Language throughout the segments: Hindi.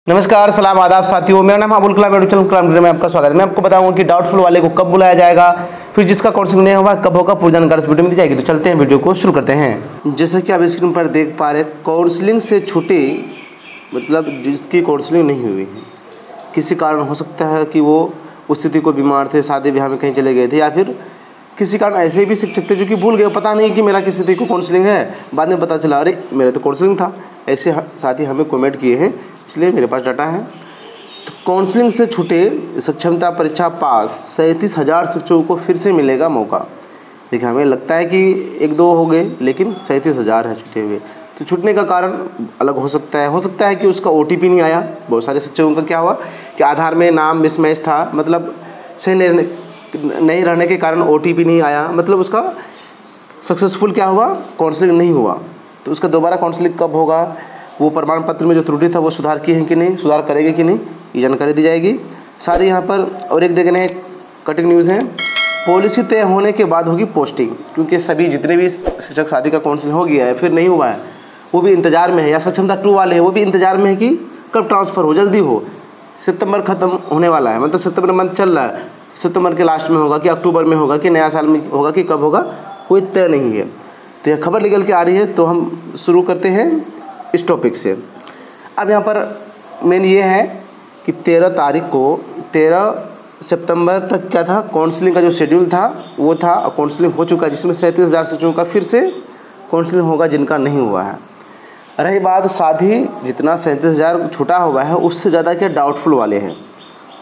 नमस्कार, सलाम, आदाब साथियों। मेरा नाम अबुल कलाम, यूट्यूब चैनल कलाम में आपका स्वागत है। मैं आपको बताऊंगा कि डाउटफुल वाले को कब बुलाया जाएगा, फिर जिसका काउंसलिंग नहीं होगा कब होगा, पूरी जानकारी इस वीडियो में दी जाएगी। तो चलते हैं, वीडियो को शुरू करते हैं। जैसे कि आप स्क्रीन पर देख पा रहे हैं, काउंसलिंग से छूटे मतलब जिसकी काउंसलिंग नहीं हुई है, किसी कारण हो सकता है कि वो उस स्थिति को बीमार थे, शादी ब्याह में कहीं चले गए थे, या फिर किसी कारण ऐसे भी शिक्षक थे जो कि भूल गए, पता नहीं कि मेरा किस स्थिति को काउंसलिंग है, बाद में पता चला अरे मेरा तो काउंसलिंग था। ऐसे साथी हमें कमेंट किए हैं, इसलिए मेरे पास डाटा है। तो काउंसलिंग से छूटे सक्षमता परीक्षा पास 37,000 शिक्षकों को फिर से मिलेगा मौका। देखिए, हमें लगता है कि 1-2 हो गए, लेकिन 37,000 है छूटे हुए। तो छूटने का कारण अलग हो सकता है कि उसका OTP नहीं आया। बहुत सारे शिक्षकों का क्या हुआ कि आधार में नाम मिसमैच था, मतलब सही नहीं रहने के कारण OTP नहीं आया, मतलब उसका सक्सेसफुल क्या हुआ, काउंसलिंग नहीं हुआ। तो उसका दोबारा काउंसलिंग कब होगा, वो प्रमाण पत्र में जो त्रुटि था वो सुधार किए हैं कि नहीं, सुधार करेंगे कि नहीं, ये जानकारी दी जाएगी। साथ ही यहाँ पर और एक देखने कटिंग न्यूज़ है, पॉलिसी तय होने के बाद होगी पोस्टिंग। क्योंकि सभी जितने भी शिक्षक शादी का काउंसलिंग हो गया है, फिर नहीं हुआ है, वो भी इंतजार में है, या सक्षमता 2 वाले हैं वो भी इंतजार में है कि कब ट्रांसफ़र हो, जल्दी हो। सितंबर ख़त्म होने वाला है, मतलब सितंबर मंथ चल रहा है, सितंबर के लास्ट में होगा कि अक्टूबर में होगा कि नया साल में होगा कि कब होगा, कोई तय नहीं है। तो यह खबर निकल के आ रही है। तो हम शुरू करते हैं इस टॉपिक से। अब यहाँ पर मेन ये है कि 13 सितंबर तक क्या था, काउंसलिंग का जो शेड्यूल था वो था, और काउंसलिंग हो चुका है, जिसमें 37,000 शिक्षकों का फिर से काउंसलिंग होगा जिनका नहीं हुआ है। रही बात, साथ ही जितना 37,000 छूटा हुआ है उससे ज़्यादा क्या डाउटफुल वाले हैं।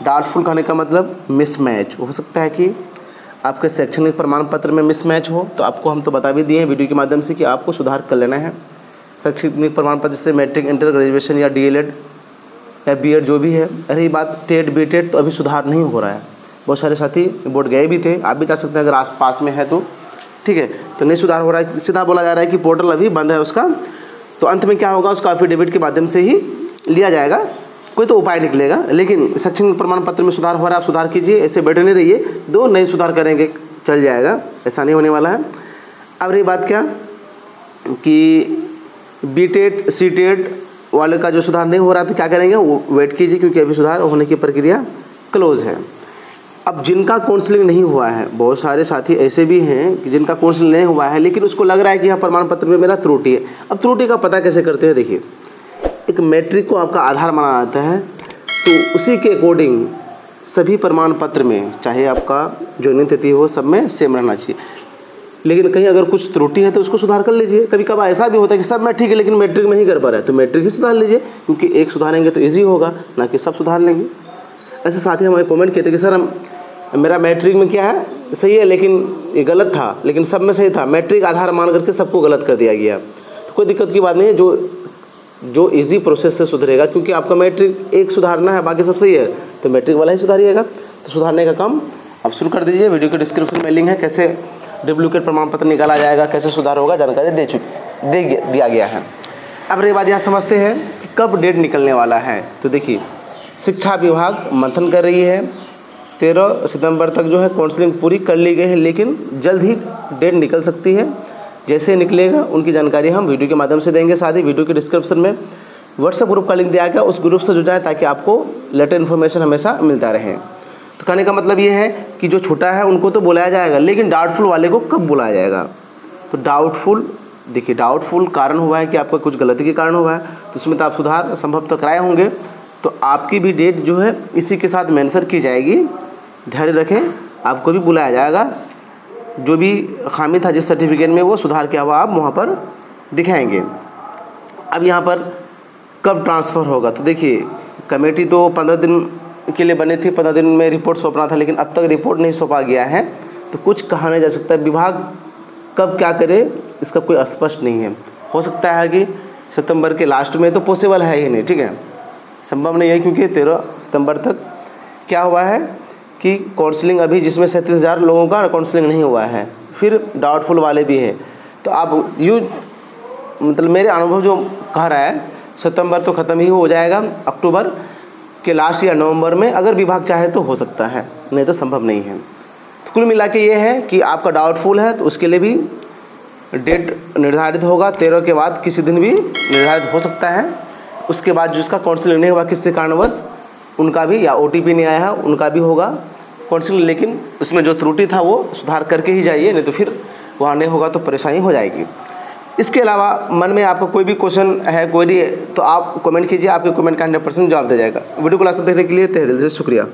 डाउटफुल कहने का मतलब मिसमैच हो सकता है कि आपके शैक्षणिक प्रमाण पत्र में मिसमैच हो, तो आपको हम तो बता भी दिए हैं वीडियो के माध्यम से कि आपको सुधार कर लेना है। शैक्षणिक प्रमाण पत्र से मैट्रिक, इंटर, ग्रेजुएशन या DLED या BEd जो भी है। रही बात टेट, BTET, तो अभी सुधार नहीं हो रहा है। बहुत सारे साथी बोर्ड गए भी थे, आप भी जा सकते हैं अगर आस पास में है तो, ठीक है। तो नहीं सुधार हो रहा है, सीधा बोला जा रहा है कि पोर्टल अभी बंद है उसका। तो अंत में क्या होगा, उसका एफिडेविट के माध्यम से ही लिया जाएगा, कोई तो उपाय निकलेगा। लेकिन शैक्षणिक प्रमाण पत्र में सुधार हो रहा है, आप सुधार कीजिए, ऐसे बैठे नहीं रहिए, दो नहीं सुधार करेंगे चल जाएगा, ऐसा नहीं होने वाला है। अब रही बात क्या कि BTET, CTET वाले का जो सुधार नहीं हो रहा है, तो क्या करेंगे, वो वेट कीजिए, क्योंकि अभी सुधार होने की प्रक्रिया क्लोज है। अब जिनका काउंसलिंग नहीं हुआ है, बहुत सारे साथी ऐसे भी हैं कि जिनका काउंसलिंग नहीं हुआ है, लेकिन उसको लग रहा है कि यहाँ प्रमाण पत्र में मेरा त्रुटि है। अब त्रुटि का पता कैसे करते हैं, देखिए, एक मैट्रिक को आपका आधार माना जाता है, तो उसी के अकॉर्डिंग सभी प्रमाण पत्र में, चाहे आपका ज्वाइनिंग तिथि हो, सब में सेम रहना चाहिए। लेकिन कहीं अगर कुछ त्रुटि है तो उसको सुधार कर लीजिए। कभी कभार ऐसा भी होता है कि सब में ठीक है, लेकिन मैट्रिक में ही कर पा रहा है, तो मैट्रिक ही सुधार लीजिए, क्योंकि एक सुधारेंगे तो ईजी होगा, ना कि सब सुधार लेंगे। ऐसे साथी हमारे कमेंट किए थे कि सर मेरा मैट्रिक में क्या है सही है, लेकिन ये गलत था, लेकिन सब में सही था, मैट्रिक आधार मान करके सबको गलत कर दिया गया। तो कोई दिक्कत की बात नहीं है, जो इजी प्रोसेस से सुधरेगा, क्योंकि आपका मैट्रिक एक सुधारना है, बाकी सब सही है, तो मैट्रिक वाला ही सुधारिएगा। तो सुधारने का काम अब शुरू कर दीजिए। वीडियो के डिस्क्रिप्शन में लिंक है, कैसे डुप्लीकेट प्रमाण पत्र निकाला जाएगा, कैसे सुधार होगा, जानकारी दिया गया है। अब रही बात, यहाँ समझते हैं कि कब डेट निकलने वाला है। तो देखिए, शिक्षा विभाग मंथन कर रही है, 13 सितंबर तक जो है काउंसलिंग पूरी कर ली गई है, लेकिन जल्द ही डेट निकल सकती है। जैसे निकलेगा उनकी जानकारी हम वीडियो के माध्यम से देंगे। साथ ही वीडियो के डिस्क्रिप्शन में व्हाट्सएप ग्रुप का लिंक दिया गया, उस ग्रुप से जुड़ जाए ताकि आपको लेटेस्ट इन्फॉर्मेशन हमेशा मिलता रहे। तो कहने का मतलब ये है कि जो छूटा है उनको तो बुलाया जाएगा, लेकिन डाउटफुल वाले को कब बुलाया जाएगा। तो डाउटफुल, देखिए, डाउटफुल कारण हुआ है कि आपका कुछ गलती के कारण हुआ है, तो उसमें तो आप सुधार संभव तो कराए होंगे, तो आपकी भी डेट जो है इसी के साथ मेंशन की जाएगी। धैर्य रखें, आपको भी बुलाया जाएगा। जो भी खामी था जिस सर्टिफिकेट में, वो सुधार किया हुआ आप वहाँ पर दिखाएंगे। अब यहाँ पर कब ट्रांसफ़र होगा, तो देखिए, कमेटी तो 15 दिन के लिए बनी थी, 15 दिन में रिपोर्ट सौंपना था, लेकिन अब तक रिपोर्ट नहीं सौंपा गया है, तो कुछ कहा नहीं जा सकता। विभाग कब क्या करे इसका कोई स्पष्ट नहीं है। हो सकता है कि सितंबर के लास्ट में, तो पॉसिबल है ही नहीं, ठीक है, संभव नहीं है, क्योंकि 13 सितंबर तक क्या हुआ है कि काउंसलिंग अभी, जिसमें 37,000 लोगों का काउंसलिंग नहीं हुआ है, फिर डाउटफुल वाले भी हैं। तो आप मतलब मेरे अनुभव जो कह रहा है, सितंबर तो ख़त्म ही हो जाएगा, अक्टूबर के लास्ट या नवंबर में अगर विभाग चाहे तो हो सकता है, नहीं तो संभव नहीं है। तो कुल मिला के ये है कि आपका डाउटफुल है, तो उसके लिए भी डेट निर्धारित होगा, 13 के बाद किसी दिन भी निर्धारित हो सकता है। उसके बाद जिसका काउंसलिंग नहीं हुआ किससे कारणवश, उनका भी, या OTP नहीं आया है उनका भी होगा काउंसलिंग, लेकिन उसमें जो त्रुटि था वो सुधार करके ही जाइए, नहीं तो फिर वहाँ नहीं होगा तो परेशानी हो जाएगी। इसके अलावा मन में आपका कोई भी क्वेश्चन है कोई भी, तो आप कमेंट कीजिए, आपके कमेंट का 100% जवाब दिया जाएगा। वीडियो को लास्ट तक देखने के लिए तहे दिल से शुक्रिया।